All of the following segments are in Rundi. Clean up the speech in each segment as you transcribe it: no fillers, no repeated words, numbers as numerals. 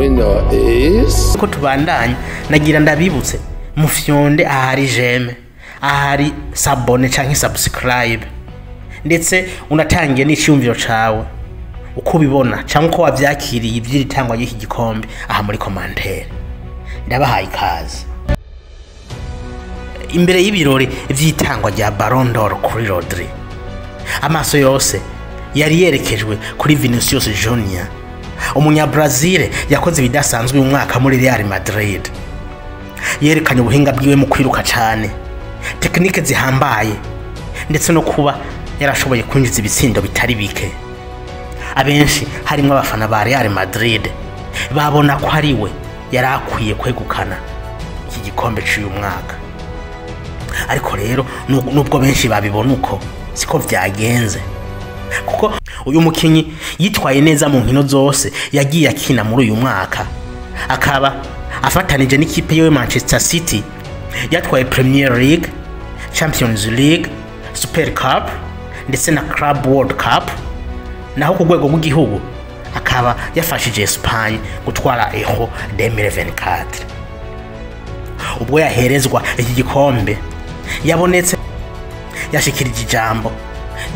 winner is... Ko tubandanya nagira ndabibutse mufyonde ahari jeme, ahari sabone canke subscribe, ndetse unatangiye n'iciyumviro cawe uko bibona canke uko wavyakiriye ivy'itangwa y'iki gikombe aha muri commentaire. Ndabahaye ikaze. Imbere y'ibirori vy'itangwa rya Ballon d'Or kuri Rodri, amaso yose yari yerekejwe kuri Vinicius Junior, umunya Brazil yakoze ibidasanzwe mu mwaka muri Real Madrid. Yerekanye ubuhinga bwiwe mu kwiruka cyane, tekinike zihambaye, ndetse no kuba yarashoboye kwinjiza ibitsindo bitari bike. Abenshi harimo abafana ba Real Madrid babona ko ari we yarakwiye kwegukana iki gikombe cy'uyu mwaka. Ariko rero nubwo benshi babibona uko siko vyagenze, kuko uyu mukinyi yitwaye neza mu nkino zose yagiye akina muri uyu mwaka, akaba afatanije n'ikipe yo Manchester City yatwaye Premier League, Champions League, Super Cup ndetse na Club World Cup. Naho ku rwego rw'igihugu akaba yafashije Espagne gutwara Euro 2024. Ubwo yaherezwa iki gikombe yabonetse yashikirije ijambo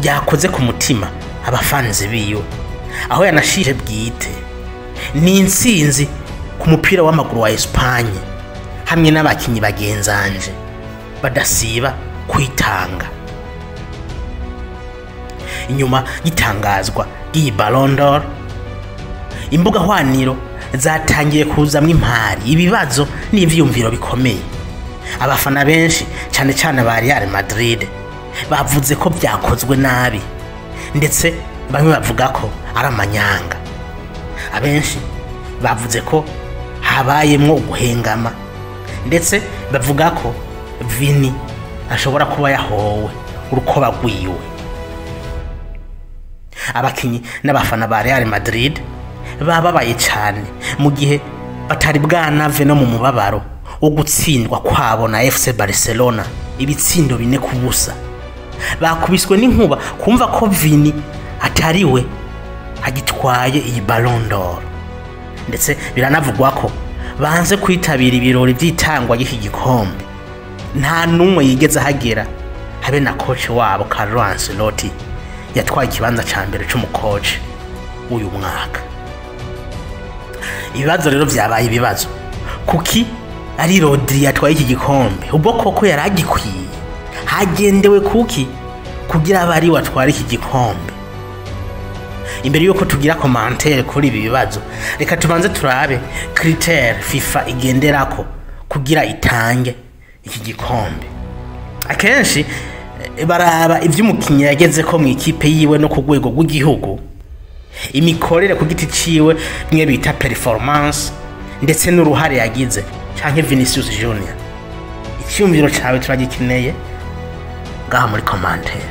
ryakoze ku mutima abafanzi biyo, aho yanashije bwite ni intsinzi ku mupira w'amaguru wa Espagne hamwe n'abakinyi bagenzanje badasiba kwitanga. Inyuma y'itangazwa ry'iyi Ballon d'Or, imbuga hwaniro zatangiye kuzamwa impari, ibibazo n'ivyumviro bikomeye. Abafana benshi cyane cyane ba Real Madrid bavuze ko byakozwe nabi, ndetse bamwe bavuga ko ari amanyanga. Abenshi bavuze ko habayemwo guhengama, ndetse bavuga ko Vini ashobora kuba yahowe urukoba rwiwe. Abakinyi n'abafana ba Real Madrid bababaye cyane mu gihe batari bwanave no mu mubabaro wo gutsindwa kwabo na FC Barcelona ibitsindo 4-0. Bakubiswe n'inkuba kumva ko Vini atariwe agitwaye iyi Ballon d'Or, ndetse biranavugwa ko banze kwitabira ibirori by'itangwa y'iki gikombe. Nta numwe yigeze hagera, habe na coach wabo Carlo Ancelotti yatwaye ikibanza ca mbere c'umucoach uyu mwaka. Ibibazo rero vyabaye ibibazo, kuki ari Rodri yatwaye iki gikombe? Ubwo koko yaragikwiye? Hagendewe kuki kugira abari watwara iki gikombe? Imbere yuko tugira commentaire kuri ibi bibazo, reka tubanze turabe critère FIFA igenderako kugira itange iki gikombe. Akenshi baraba ivy'umukinyi yageze ko mu ikipe yiwe no ku rwego rw'igihugu, imikorere ku giti ciwe mwe bita performance, ndetse n'uruhare yagize canke Vinicius Junior. Icyumviro cawe turagikeneye ngaha muri commentaire.